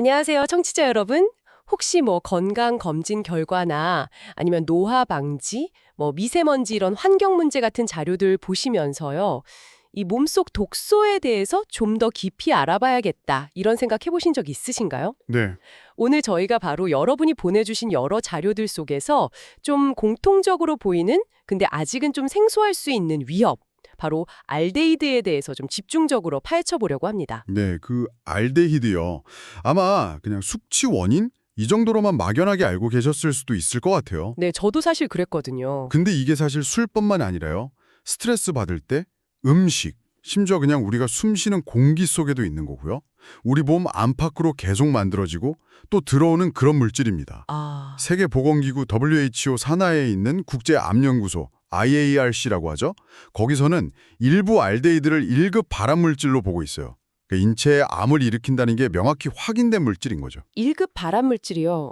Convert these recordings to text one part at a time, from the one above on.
안녕하세요, 청취자 여러분. 혹시 건강 검진 결과나 아니면 노화 방지, 미세먼지 이런 환경 문제 같은 자료들 보시면서요. 이 몸속 독소에 대해서 좀 더 깊이 알아봐야겠다. 이런 생각 해보신 적 있으신가요? 네, 오늘 저희가 바로 여러분이 보내주신 여러 자료들 속에서 좀 공통적으로 보이는, 근데 아직은 좀 생소할 수 있는 위협, 바로 알데히드에 대해서 좀 집중적으로 파헤쳐보려고 합니다. 네, 그 알데히드요. 아마 그냥 숙취 원인? 이 정도로만 막연하게 알고 계셨을 수도 있을 것 같아요. 네, 저도 사실 그랬거든요. 근데 이게 사실 술뿐만 아니라요. 스트레스 받을 때 음식, 심지어 그냥 우리가 숨 쉬는 공기 속에도 있는 거고요. 우리 몸 안팎으로 계속 만들어지고 또 들어오는 그런 물질입니다. 아, 세계보건기구 WHO 산하에 있는 국제암연구소 IARC라고 하죠. 거기서는 일부 알데히드를 1급 발암물질로 보고 있어요. 그러니까 인체에 암을 일으킨다는 게 명확히 확인된 물질인 거죠. 1급 발암물질이요.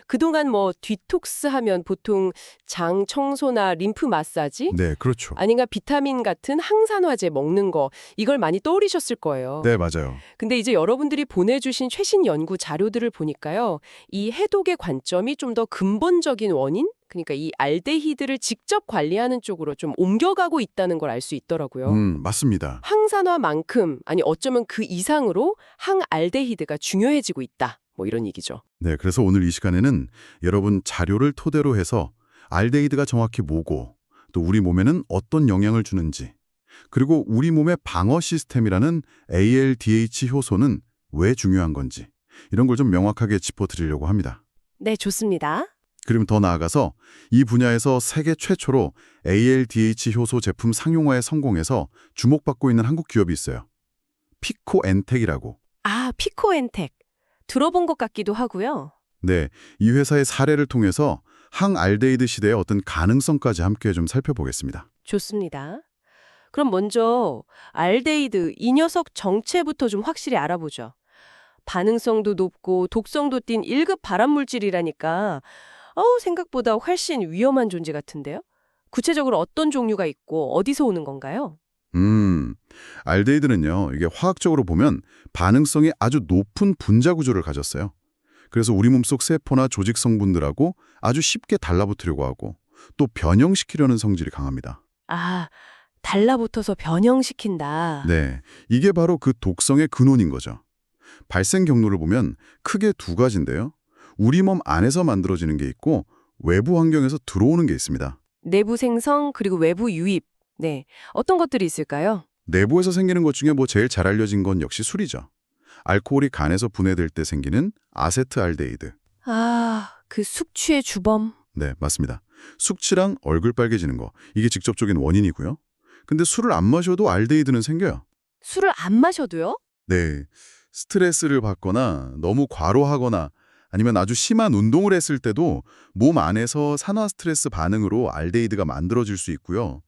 그동안 디톡스 하면 보통 장 청소나 림프 마사지, 네, 그렇죠. 아닌가 비타민 같은 항산화제 먹는 거, 이걸 많이 떠올리셨을 거예요. 네, 맞아요. 근데 이제 여러분들이 보내주신 최신 연구 자료들을 보니까요. 이 해독의 관점이 좀 더 근본적인 원인? 그러니까 이 알데히드를 직접 관리하는 쪽으로 좀 옮겨가고 있다는 걸 알 수 있더라고요. 맞습니다. 항산화만큼, 아니 어쩌면 그 이상으로 항알데히드가 중요해지고 있다. 이런 얘기죠. 네, 그래서 오늘 이 시간에는 여러분 자료를 토대로 해서 알데히드가 정확히 뭐고 또 우리 몸에는 어떤 영향을 주는지 그리고 우리 몸의 방어 시스템이라는 ALDH 효소는 왜 중요한 건지 이런 걸 좀 명확하게 짚어드리려고 합니다. 네, 좋습니다. 그럼 더 나아가서 이 분야에서 세계 최초로 ALDH 효소 제품 상용화에 성공해서 주목받고 있는 한국 기업이 있어요. 피코엔텍이라고. 아, 피코엔텍. 들어본 것 같기도 하고요. 네, 이 회사의 사례를 통해서 항알데히드 시대의 어떤 가능성까지 함께 좀 살펴보겠습니다. 좋습니다. 그럼 먼저 알데히드, 이 녀석 정체부터 좀 확실히 알아보죠. 반응성도 높고 독성도 띈 1급 발암물질이라니까 생각보다 훨씬 위험한 존재 같은데요? 구체적으로 어떤 종류가 있고 어디서 오는 건가요? 음, 알데히드는요, 이게 화학적으로 보면 반응성이 아주 높은 분자 구조를 가졌어요. 그래서 우리 몸속 세포나 조직 성분들하고 아주 쉽게 달라붙으려고 하고 또 변형시키려는 성질이 강합니다. 아, 달라붙어서 변형시킨다. 네, 이게 바로 그 독성의 근원인 거죠. 발생 경로를 보면 크게 두 가지인데요. 우리 몸 안에서 만들어지는 게 있고 외부 환경에서 들어오는 게 있습니다. 내부 생성 그리고 외부 유입. 네, 어떤 것들이 있을까요? 내부에서 생기는 것 중에 제일 잘 알려진 건 역시 술이죠. 알코올이 간에서 분해될 때 생기는 아세트알데히드. 아, 그 숙취의 주범. 네, 맞습니다. 숙취랑 얼굴 빨개지는 거, 이게 직접적인 원인이고요. 근데 술을 안 마셔도 알데히드는 생겨요. 술을 안 마셔도요? 네, 스트레스를 받거나 너무 과로하거나 아니면 아주 심한 운동을 했을 때도 몸 안에서 산화 스트레스 반응으로 알데히드가 만들어질 수 있고요.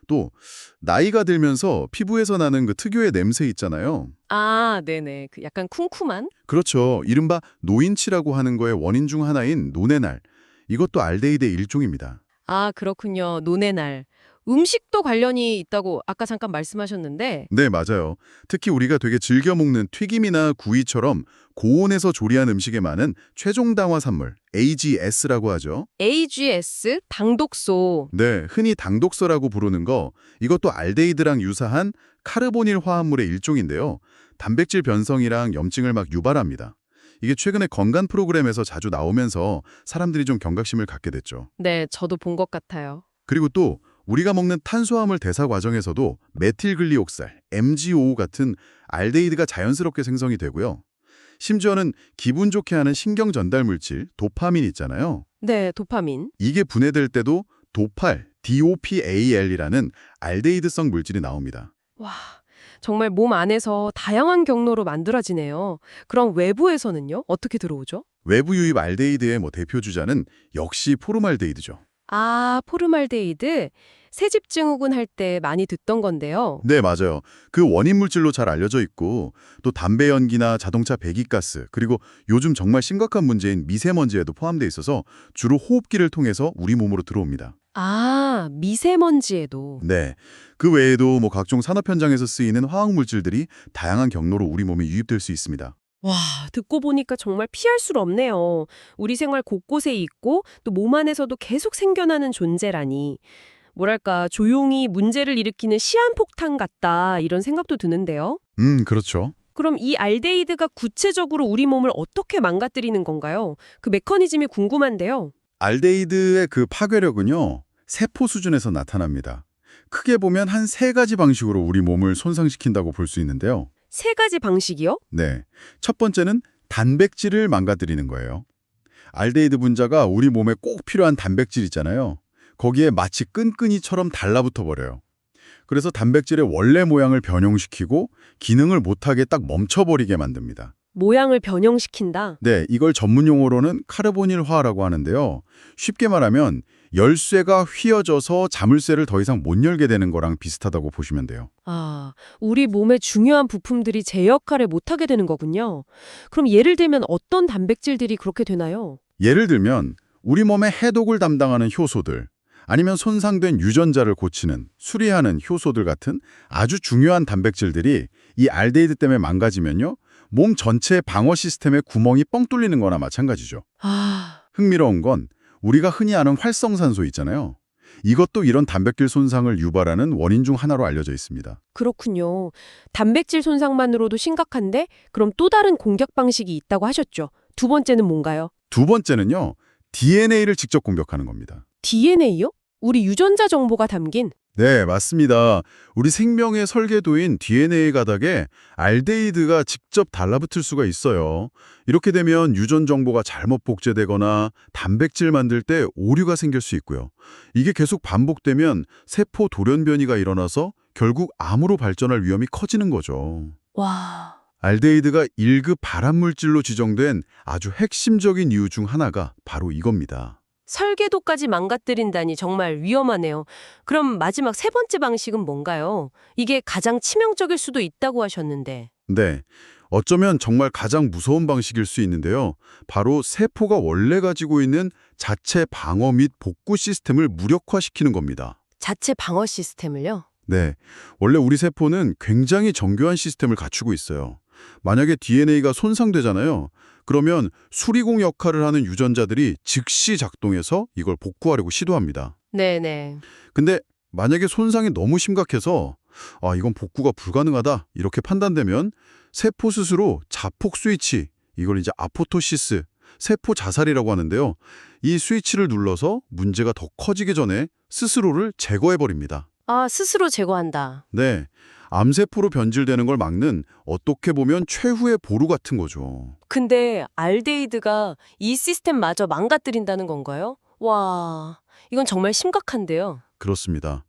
또 나이가 들면서 피부에서 나는 그 특유의 냄새 있잖아요. 아, 네네. 그 약간 쿰쿰한? 그렇죠. 이른바 노인치라고 하는 거의 원인 중 하나인 노네날. 이것도 알데히드의 일종입니다. 아, 그렇군요. 노네날. 음식도 관련이 있다고 아까 잠깐 말씀하셨는데 네, 맞아요. 특히 우리가 되게 즐겨 먹는 튀김이나 구이처럼 고온에서 조리한 음식에 많은 최종 당화 산물, AGS라고 하죠. AGS, 당독소. 네, 흔히 당독소라고 부르는 거, 이것도 알데히드랑 유사한 카르보닐 화합물의 일종인데요. 단백질 변성이랑 염증을 막 유발합니다. 이게 최근에 건강 프로그램에서 자주 나오면서 사람들이 좀 경각심을 갖게 됐죠. 네, 저도 본 것 같아요. 그리고 또 우리가 먹는 탄수화물 대사 과정에서도 메틸글리옥살, MgO 같은 알데히드가 자연스럽게 생성이 되고요. 심지어는 기분 좋게 하는 신경 전달 물질 도파민 있잖아요. 네, 도파민. 이게 분해될 때도 도팔, DOPAL이라는 알데히드성 물질이 나옵니다. 와, 정말 몸 안에서 다양한 경로로 만들어지네요. 그럼 외부에서는요? 어떻게 들어오죠? 외부 유입 알데히드의 대표 주자는 역시 포름알데히드죠. 아, 포름알데히드. 새집 증후군 할 때 많이 듣던 건데요. 네, 맞아요. 그 원인 물질로 잘 알려져 있고 또 담배 연기나 자동차 배기가스 그리고 요즘 정말 심각한 문제인 미세먼지에도 포함돼 있어서 주로 호흡기를 통해서 우리 몸으로 들어옵니다. 아, 미세먼지에도. 네, 그 외에도 각종 산업 현장에서 쓰이는 화학 물질들이 다양한 경로로 우리 몸에 유입될 수 있습니다. 와, 듣고 보니까 정말 피할 수 없네요. 우리 생활 곳곳에 있고 또 몸 안에서도 계속 생겨나는 존재라니. 뭐랄까, 조용히 문제를 일으키는 시한폭탄 같다 이런 생각도 드는데요. 그렇죠. 그럼 이 알데히드가 구체적으로 우리 몸을 어떻게 망가뜨리는 건가요? 그 메커니즘이 궁금한데요. 알데히드의 그 파괴력은요, 세포 수준에서 나타납니다. 크게 보면 한 세 가지 방식으로 우리 몸을 손상시킨다고 볼 수 있는데요. 세 가지 방식이요? 네. 첫 번째는 단백질을 망가뜨리는 거예요. 알데히드 분자가 우리 몸에 꼭 필요한 단백질 있잖아요. 거기에 마치 끈끈이처럼 달라붙어 버려요. 그래서 단백질의 원래 모양을 변형시키고 기능을 못하게 딱 멈춰버리게 만듭니다. 모양을 변형시킨다. 네, 이걸 전문 용어로는 카르보닐화라고 하는데요. 쉽게 말하면 열쇠가 휘어져서 자물쇠를 더 이상 못 열게 되는 거랑 비슷하다고 보시면 돼요. 아, 우리 몸의 중요한 부품들이 제 역할을 못하게 되는 거군요. 그럼 예를 들면 어떤 단백질들이 그렇게 되나요? 예를 들면 우리 몸의 해독을 담당하는 효소들, 아니면 손상된 유전자를 고치는, 수리하는 효소들 같은 아주 중요한 단백질들이 이 알데히드 때문에 망가지면요, 몸 전체의 방어 시스템에 구멍이 뻥 뚫리는 거나 마찬가지죠. 아, 흥미로운 건 우리가 흔히 아는 활성산소 있잖아요. 이것도 이런 단백질 손상을 유발하는 원인 중 하나로 알려져 있습니다. 그렇군요. 단백질 손상만으로도 심각한데 그럼 또 다른 공격 방식이 있다고 하셨죠. 두 번째는 뭔가요? 두 번째는요, DNA를 직접 공격하는 겁니다. DNA요? 우리 유전자 정보가 담긴? 네, 맞습니다. 우리 생명의 설계도인 DNA 가닥에 알데히드가 직접 달라붙을 수가 있어요. 이렇게 되면 유전 정보가 잘못 복제되거나 단백질 만들 때 오류가 생길 수 있고요. 이게 계속 반복되면 세포 돌연변이가 일어나서 결국 암으로 발전할 위험이 커지는 거죠. 와, 알데히드가 1급 발암물질로 지정된 아주 핵심적인 이유 중 하나가 바로 이겁니다. 설계도까지 망가뜨린다니 정말 위험하네요. 그럼 마지막 세 번째 방식은 뭔가요? 이게 가장 치명적일 수도 있다고 하셨는데. 네, 어쩌면 정말 가장 무서운 방식일 수 있는데요. 바로 세포가 원래 가지고 있는 자체 방어 및 복구 시스템을 무력화시키는 겁니다. 자체 방어 시스템을요? 네, 원래 우리 세포는 굉장히 정교한 시스템을 갖추고 있어요. 만약에 DNA가 손상되잖아요. 그러면 수리공 역할을 하는 유전자들이 즉시 작동해서 이걸 복구하려고 시도합니다. 네네. 근데 만약에 손상이 너무 심각해서 이건 복구가 불가능하다 이렇게 판단되면 세포 스스로 자폭 스위치, 이걸 이제 아포토시스, 세포 자살이라고 하는데요. 이 스위치를 눌러서 문제가 더 커지기 전에 스스로를 제거해버립니다. 아, 스스로 제거한다. 네, 암세포로 변질되는 걸 막는 어떻게 보면 최후의 보루 같은 거죠. 근데 알데히드가 이 시스템마저 망가뜨린다는 건가요? 와, 이건 정말 심각한데요. 그렇습니다.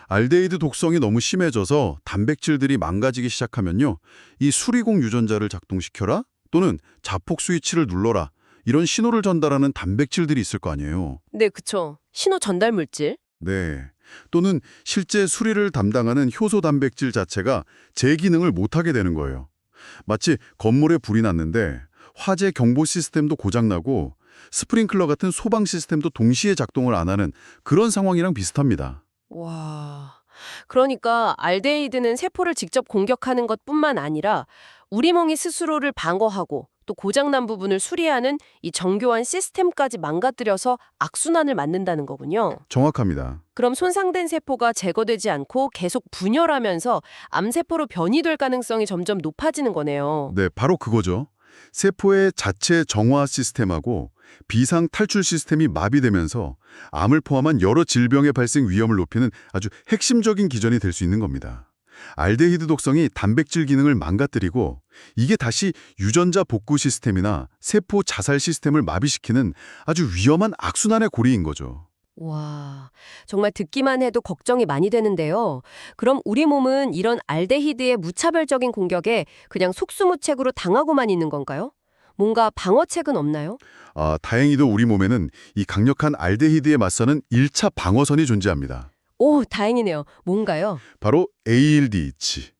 알데히드 독성이 너무 심해져서 단백질들이 망가지기 시작하면요, 이 수리공 유전자를 작동시켜라 또는 자폭 스위치를 눌러라 이런 신호를 전달하는 단백질들이 있을 거 아니에요. 네, 그쵸. 신호 전달 물질. 네. 또는 실제 수리를 담당하는 효소 단백질 자체가 제 기능을 못하게 되는 거예요. 마치 건물에 불이 났는데 화재 경보 시스템도 고장나고 스프링클러 같은 소방 시스템도 동시에 작동을 안 하는 그런 상황이랑 비슷합니다. 와, 그러니까 알데히드는 세포를 직접 공격하는 것뿐만 아니라 우리 몸이 스스로를 방어하고 또 고장난 부분을 수리하는 이 정교한 시스템까지 망가뜨려서 악순환을 만든다는 거군요. 정확합니다. 그럼 손상된 세포가 제거되지 않고 계속 분열하면서 암세포로 변이될 가능성이 점점 높아지는 거네요. 네, 바로 그거죠. 세포의 자체 정화 시스템하고 비상 탈출 시스템이 마비되면서 암을 포함한 여러 질병의 발생 위험을 높이는 아주 핵심적인 기전이 될 수 있는 겁니다. 알데히드 독성이 단백질 기능을 망가뜨리고 이게 다시 유전자 복구 시스템이나 세포 자살 시스템을 마비시키는 아주 위험한 악순환의 고리인 거죠. 와, 정말 듣기만 해도 걱정이 많이 되는데요. 그럼 우리 몸은 이런 알데히드의 무차별적인 공격에 그냥 속수무책으로 당하고만 있는 건가요? 뭔가 방어책은 없나요? 다행히도 우리 몸에는 이 강력한 알데히드에 맞서는 1차 방어선이 존재합니다. 오, 다행이네요. 뭔가요? 바로 ALDH,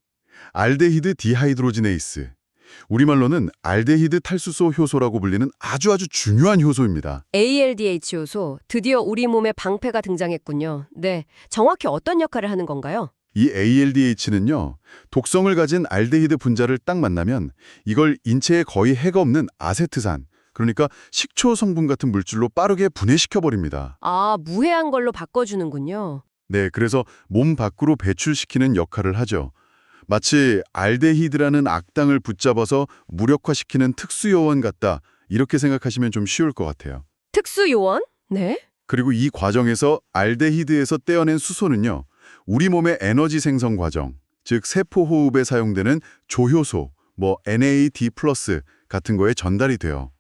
알데히드 디하이드로지네이스. 우리말로는 알데히드 탈수소 효소라고 불리는 아주 중요한 효소입니다. ALDH 요소, 드디어 우리 몸에 방패가 등장했군요. 네, 정확히 어떤 역할을 하는 건가요? 이 ALDH는요, 독성을 가진 알데히드 분자를 딱 만나면 이걸 인체에 거의 해가 없는 아세트산, 그러니까 식초 성분 같은 물질로 빠르게 분해시켜버립니다. 아, 무해한 걸로 바꿔주는군요. 네, 그래서 몸 밖으로 배출시키는 역할을 하죠. 마치 알데히드라는 악당을 붙잡아서 무력화시키는 특수요원 같다, 이렇게 생각하시면 좀 쉬울 것 같아요. 특수요원? 네? 그리고 이 과정에서 알데히드에서 떼어낸 수소는요, 우리 몸의 에너지 생성 과정, 즉 세포 호흡에 사용되는 조효소, NAD+ 같은 거에 전달이 돼요.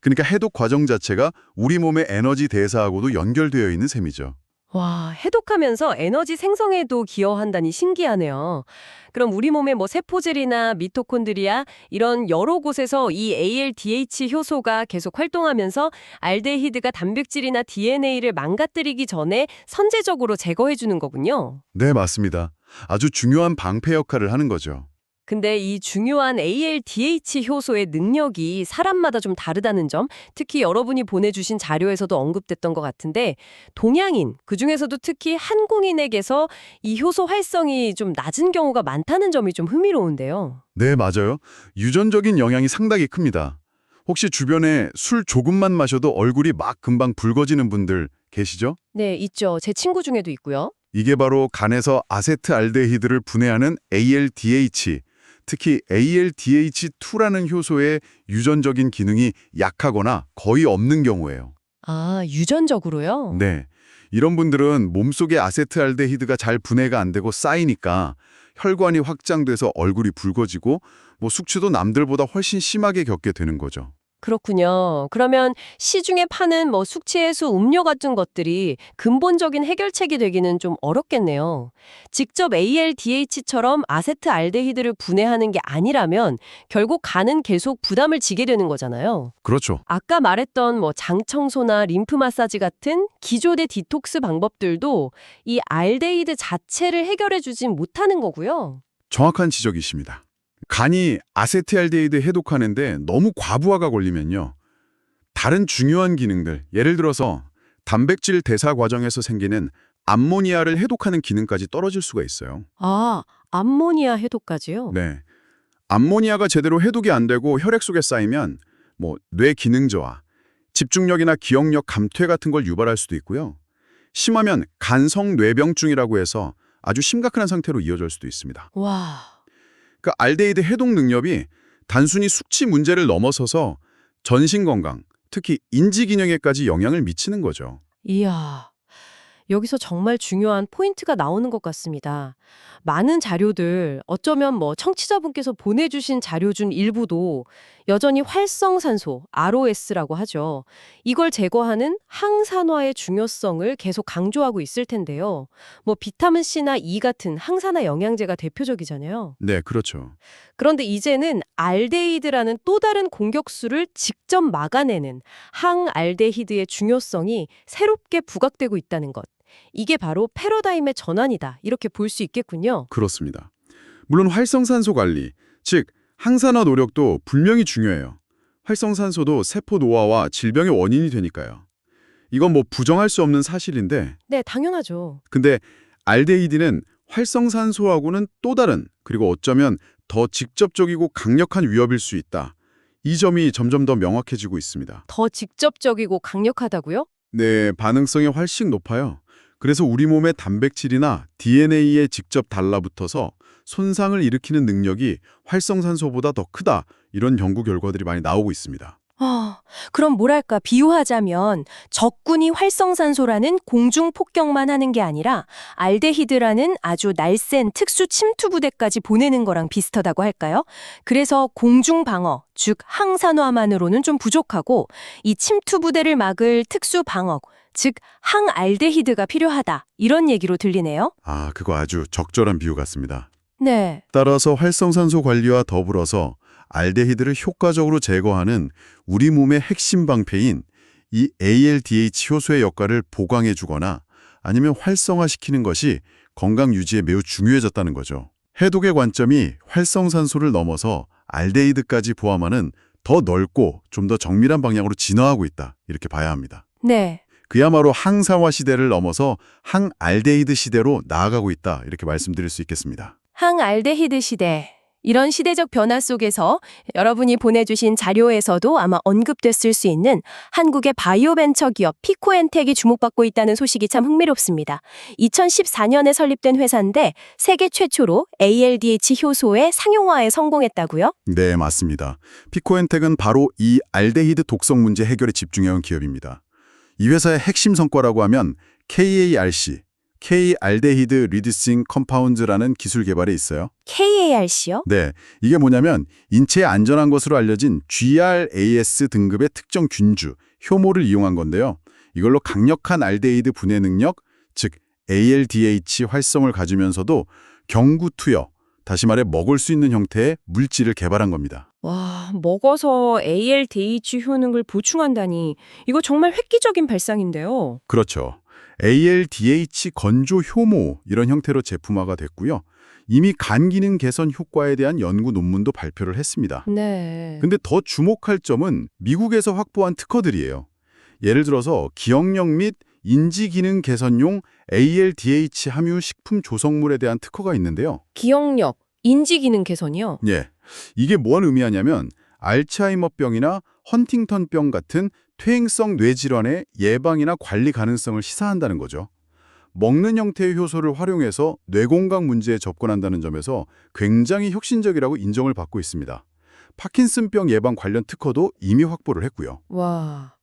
그러니까 해독 과정 자체가 우리 몸의 에너지 대사하고도 연결되어 있는 셈이죠. 와, 해독하면서 에너지 생성에도 기여한다니 신기하네요. 그럼 우리 몸의 세포질이나 미토콘드리아 이런 여러 곳에서 이 ALDH 효소가 계속 활동하면서 알데히드가 단백질이나 DNA를 망가뜨리기 전에 선제적으로 제거해 주는 거군요. 네, 맞습니다. 아주 중요한 방패 역할을 하는 거죠. 근데 이 중요한 ALDH 효소의 능력이 사람마다 좀 다르다는 점, 특히 여러분이 보내주신 자료에서도 언급됐던 것 같은데 동양인, 그중에서도 특히 한국인에게서 이 효소 활성이 좀 낮은 경우가 많다는 점이 좀 흥미로운데요. 네, 맞아요. 유전적인 영향이 상당히 큽니다. 혹시 주변에 술 조금만 마셔도 얼굴이 막 금방 붉어지는 분들 계시죠? 네, 있죠. 제 친구 중에도 있고요. 이게 바로 간에서 아세트알데히드를 분해하는 ALDH, 특히 ALDH2라는 효소의 유전적인 기능이 약하거나 거의 없는 경우예요. 아, 유전적으로요? 네. 이런 분들은 몸속의 아세트알데히드가 잘 분해가 안 되고 쌓이니까 혈관이 확장돼서 얼굴이 붉어지고 숙취도 남들보다 훨씬 심하게 겪게 되는 거죠. 그렇군요. 그러면 시중에 파는 숙취해소 음료 같은 것들이 근본적인 해결책이 되기는 좀 어렵겠네요. 직접 ALDH처럼 아세트알데히드를 분해하는 게 아니라면 결국 간은 계속 부담을 지게 되는 거잖아요. 그렇죠. 아까 말했던 장 청소나 림프 마사지 같은 기존의 디톡스 방법들도 이 알데히드 자체를 해결해 주진 못하는 거고요. 정확한 지적이십니다. 간이 아세트알데히드 해독하는데 너무 과부하가 걸리면요, 다른 중요한 기능들, 예를 들어서 단백질 대사 과정에서 생기는 암모니아를 해독하는 기능까지 떨어질 수가 있어요. 아, 암모니아 해독까지요? 네. 암모니아가 제대로 해독이 안 되고 혈액 속에 쌓이면 뇌 기능 저하, 집중력이나 기억력 감퇴 같은 걸 유발할 수도 있고요. 심하면 간성 뇌병증이라고 해서 아주 심각한 상태로 이어질 수도 있습니다. 와. 그러니까 알데히드 해독 능력이 단순히 숙취 문제를 넘어서서 전신 건강, 특히 인지 기능에까지 영향을 미치는 거죠. 이야, 여기서 정말 중요한 포인트가 나오는 것 같습니다. 많은 자료들, 어쩌면 청취자분께서 보내주신 자료 중 일부도 여전히 활성산소, ROS라고 하죠. 이걸 제거하는 항산화의 중요성을 계속 강조하고 있을 텐데요. 비타민 C나 E 같은 항산화 영양제가 대표적이잖아요. 네, 그렇죠. 그런데 이제는 알데히드라는 또 다른 공격수를 직접 막아내는 항알데히드의 중요성이 새롭게 부각되고 있다는 것. 이게 바로 패러다임의 전환이다. 이렇게 볼 수 있겠군요. 그렇습니다. 물론 활성산소 관리, 즉 항산화 노력도 분명히 중요해요. 활성산소도 세포 노화와 질병의 원인이 되니까요. 이건 부정할 수 없는 사실인데, 네, 당연하죠. 근데 알데히드는 활성산소하고는 또 다른, 그리고 어쩌면 더 직접적이고 강력한 위협일 수 있다. 이 점이 점점 더 명확해지고 있습니다. 더 직접적이고 강력하다고요? 네, 반응성이 훨씬 높아요. 그래서 우리 몸의 단백질이나 DNA에 직접 달라붙어서 손상을 일으키는 능력이 활성산소보다 더 크다. 이런 연구 결과들이 많이 나오고 있습니다. 그럼 뭐랄까 비유하자면 적군이 활성산소라는 공중 폭격만 하는 게 아니라 알데히드라는 아주 날쌘 특수 침투 부대까지 보내는 거랑 비슷하다고 할까요? 그래서 공중 방어, 즉 항산화만으로는 좀 부족하고 이 침투 부대를 막을 특수 방어, 즉 항알데히드가 필요하다. 이런 얘기로 들리네요. 아, 그거 아주 적절한 비유 같습니다. 네. 따라서 활성산소 관리와 더불어서 알데히드를 효과적으로 제거하는 우리 몸의 핵심 방패인 이 ALDH 효소의 역할을 보강해주거나 아니면 활성화시키는 것이 건강 유지에 매우 중요해졌다는 거죠. 해독의 관점이 활성산소를 넘어서 알데히드까지 포함하는 더 넓고 좀 더 정밀한 방향으로 진화하고 있다. 이렇게 봐야 합니다. 네. 그야말로 항산화 시대를 넘어서 항알데히드 시대로 나아가고 있다. 이렇게 말씀드릴 수 있겠습니다. 항알데히드 시대. 이런 시대적 변화 속에서 여러분이 보내주신 자료에서도 아마 언급됐을 수 있는 한국의 바이오 벤처 기업 피코엔텍이 주목받고 있다는 소식이 참 흥미롭습니다. 2014년에 설립된 회사인데 세계 최초로 ALDH 효소의 상용화에 성공했다고요? 네, 맞습니다. 피코엔텍은 바로 이 알데히드 독성 문제 해결에 집중해온 기업입니다. 이 회사의 핵심 성과라고 하면 KARC, K-알데히드 리듀싱 컴파운드라는 기술 개발에 있어요. KARC요? 네, 이게 뭐냐면 인체에 안전한 것으로 알려진 GRAS 등급의 특정 균주, 효모를 이용한 건데요. 이걸로 강력한 알데히드 분해 능력, 즉 ALDH 활성을 가지면서도 경구투여, 다시 말해 먹을 수 있는 형태의 물질을 개발한 겁니다. 와, 먹어서 ALDH 효능을 보충한다니 이거 정말 획기적인 발상인데요. 그렇죠. ALDH 건조 효모 이런 형태로 제품화가 됐고요. 이미 간 기능 개선 효과에 대한 연구 논문도 발표를 했습니다. 네. 근데 더 주목할 점은 미국에서 확보한 특허들이에요. 예를 들어서 기억력 및 인지 기능 개선용 ALDH 함유 식품 조성물에 대한 특허가 있는데요. 기억력, 인지 기능 개선이요? 예. 이게 뭘 의미하냐면 알츠하이머병이나 헌팅턴병 같은 퇴행성 뇌질환의 예방이나 관리 가능성을 시사한다는 거죠. 먹는 형태의 효소를 활용해서 뇌공강 문제에 접근한다는 점에서 굉장히 혁신적이라고 인정을 받고 있습니다. 파킨슨병 예방 관련 특허도 이미 확보를 했고요. 와,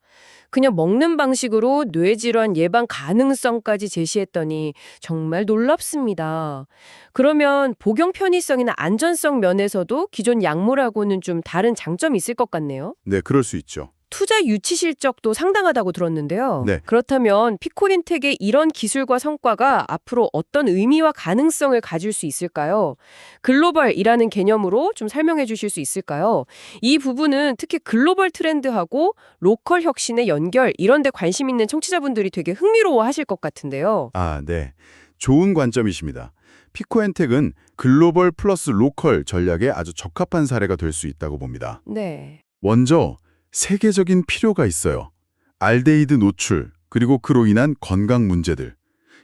그냥 먹는 방식으로 뇌질환 예방 가능성까지 제시했더니 정말 놀랍습니다. 그러면 복용 편의성이나 안전성 면에서도 기존 약물하고는 좀 다른 장점이 있을 것 같네요. 네, 그럴 수 있죠. 투자 유치 실적도 상당하다고 들었는데요. 네. 그렇다면 피코린텍의 이런 기술과 성과가 앞으로 어떤 의미와 가능성을 가질 수 있을까요? 글로벌이라는 개념으로 좀 설명해 주실 수 있을까요? 이 부분은 특히 글로벌 트렌드하고 로컬 혁신의 연결 이런 데 관심 있는 청취자분들이 되게 흥미로워 하실 것 같은데요. 아, 네. 좋은 관점이십니다. 피코엔텍은 글로벌 플러스 로컬 전략에 아주 적합한 사례가 될 수 있다고 봅니다. 네. 먼저 세계적인 필요가 있어요. 알데히드 노출, 그리고 그로 인한 건강 문제들.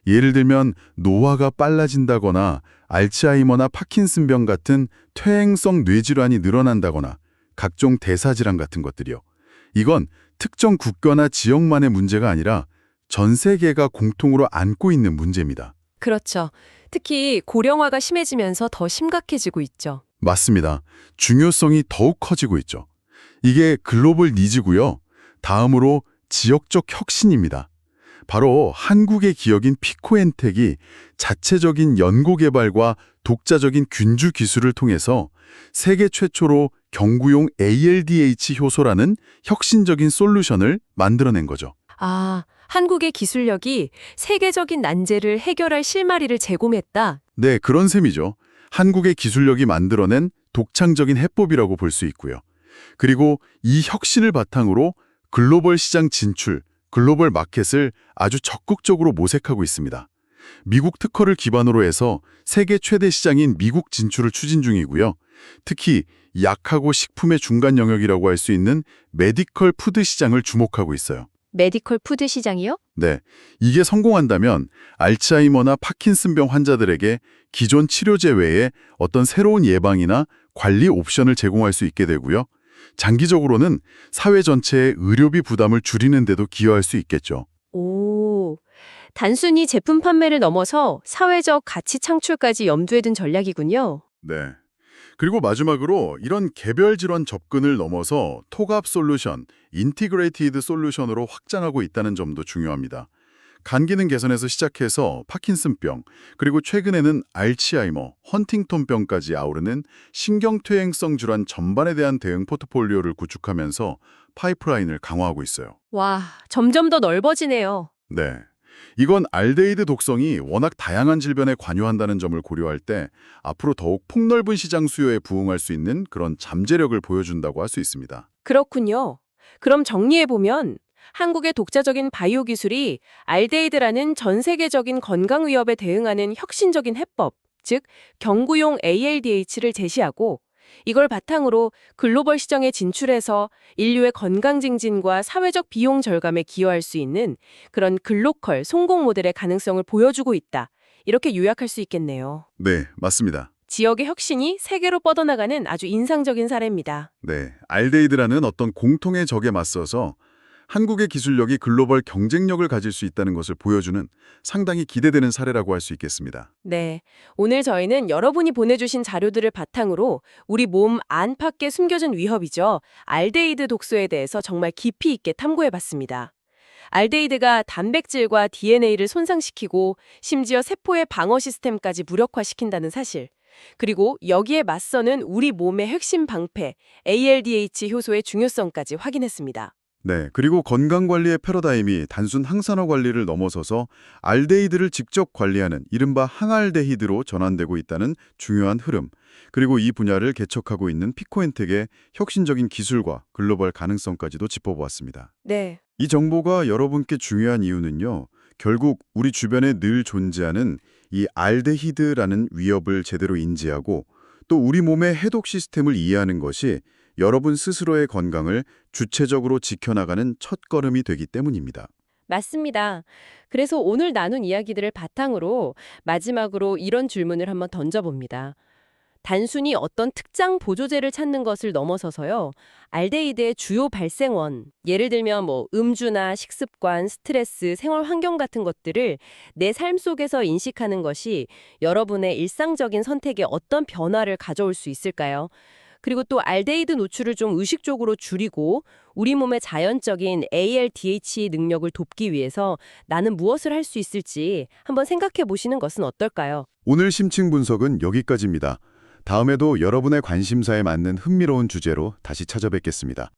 예를 들면 노화가 빨라진다거나 알츠하이머나 파킨슨병 같은 퇴행성 뇌질환이 늘어난다거나 각종 대사질환 같은 것들이요. 이건 특정 국가나 지역만의 문제가 아니라 전 세계가 공통으로 안고 있는 문제입니다. 그렇죠. 특히 고령화가 심해지면서 더 심각해지고 있죠. 맞습니다. 중요성이 더욱 커지고 있죠. 이게 글로벌 니즈고요. 다음으로 지역적 혁신입니다. 바로 한국의 기업인 피코엔텍이 자체적인 연구개발과 독자적인 균주 기술을 통해서 세계 최초로 경구용 ALDH 효소라는 혁신적인 솔루션을 만들어낸 거죠. 아, 한국의 기술력이 세계적인 난제를 해결할 실마리를 제공했다. 네, 그런 셈이죠. 한국의 기술력이 만들어낸 독창적인 해법이라고 볼 수 있고요. 그리고 이 혁신을 바탕으로 글로벌 시장 진출, 글로벌 마켓을 아주 적극적으로 모색하고 있습니다. 미국 특허를 기반으로 해서 세계 최대 시장인 미국 진출을 추진 중이고요. 특히 약하고 식품의 중간 영역이라고 할 수 있는 메디컬 푸드 시장을 주목하고 있어요. 메디컬 푸드 시장이요? 네, 이게 성공한다면 알츠하이머나 파킨슨병 환자들에게 기존 치료제 외에 어떤 새로운 예방이나 관리 옵션을 제공할 수 있게 되고요. 장기적으로는 사회 전체의 의료비 부담을 줄이는 데도 기여할 수 있겠죠. 오, 단순히 제품 판매를 넘어서 사회적 가치 창출까지 염두에 둔 전략이군요. 네. 그리고 마지막으로 이런 개별 질환 접근을 넘어서 통합 솔루션, 인티그레이티드 솔루션으로 확장하고 있다는 점도 중요합니다. 간 기능 개선에서 시작해서 파킨슨병, 그리고 최근에는 알츠하이머, 헌팅턴병까지 아우르는 신경퇴행성 질환 전반에 대한 대응 포트폴리오를 구축하면서 파이프라인을 강화하고 있어요. 와, 점점 더 넓어지네요. 네. 이건 알데히드 독성이 워낙 다양한 질병에 관여한다는 점을 고려할 때 앞으로 더욱 폭넓은 시장 수요에 부응할 수 있는 그런 잠재력을 보여준다고 할 수 있습니다. 그렇군요. 그럼 정리해보면 한국의 독자적인 바이오 기술이 알데히드라는 전 세계적인 건강 위협에 대응하는 혁신적인 해법, 즉 경구용 ALDH를 제시하고 이걸 바탕으로 글로벌 시장에 진출해서 인류의 건강 증진과 사회적 비용 절감에 기여할 수 있는 그런 글로컬 성공 모델의 가능성을 보여주고 있다. 이렇게 요약할 수 있겠네요. 네, 맞습니다. 지역의 혁신이 세계로 뻗어나가는 아주 인상적인 사례입니다. 네, 알데히드라는 어떤 공통의 적에 맞서서 한국의 기술력이 글로벌 경쟁력을 가질 수 있다는 것을 보여주는 상당히 기대되는 사례라고 할 수 있겠습니다. 네, 오늘 저희는 여러분이 보내주신 자료들을 바탕으로 우리 몸 안팎에 숨겨진 위협이죠. 알데히드 독소에 대해서 정말 깊이 있게 탐구해봤습니다. 알데히드가 단백질과 DNA를 손상시키고 심지어 세포의 방어 시스템까지 무력화시킨다는 사실. 그리고 여기에 맞서는 우리 몸의 핵심 방패, ALDH 효소의 중요성까지 확인했습니다. 네, 그리고 건강관리의 패러다임이 단순 항산화 관리를 넘어서서 알데히드를 직접 관리하는 이른바 항알데히드로 전환되고 있다는 중요한 흐름, 그리고 이 분야를 개척하고 있는 피코엔텍의 혁신적인 기술과 글로벌 가능성까지도 짚어보았습니다. 네. 이 정보가 여러분께 중요한 이유는요, 결국 우리 주변에 늘 존재하는 이 알데히드라는 위협을 제대로 인지하고 또 우리 몸의 해독 시스템을 이해하는 것이 여러분 스스로의 건강을 주체적으로 지켜나가는 첫걸음이 되기 때문입니다. 맞습니다. 그래서 오늘 나눈 이야기들을 바탕으로 마지막으로 이런 질문을 한번 던져봅니다. 단순히 어떤 특정 보조제를 찾는 것을 넘어서서요. 알데히드의 주요 발생원, 예를 들면 음주나 식습관, 스트레스, 생활 환경 같은 것들을 내 삶 속에서 인식하는 것이 여러분의 일상적인 선택에 어떤 변화를 가져올 수 있을까요? 그리고 또 알데히드 노출을 좀 의식적으로 줄이고 우리 몸의 자연적인 ALDH 능력을 돕기 위해서 나는 무엇을 할 수 있을지 한번 생각해 보시는 것은 어떨까요? 오늘 심층 분석은 여기까지입니다. 다음에도 여러분의 관심사에 맞는 흥미로운 주제로 다시 찾아뵙겠습니다.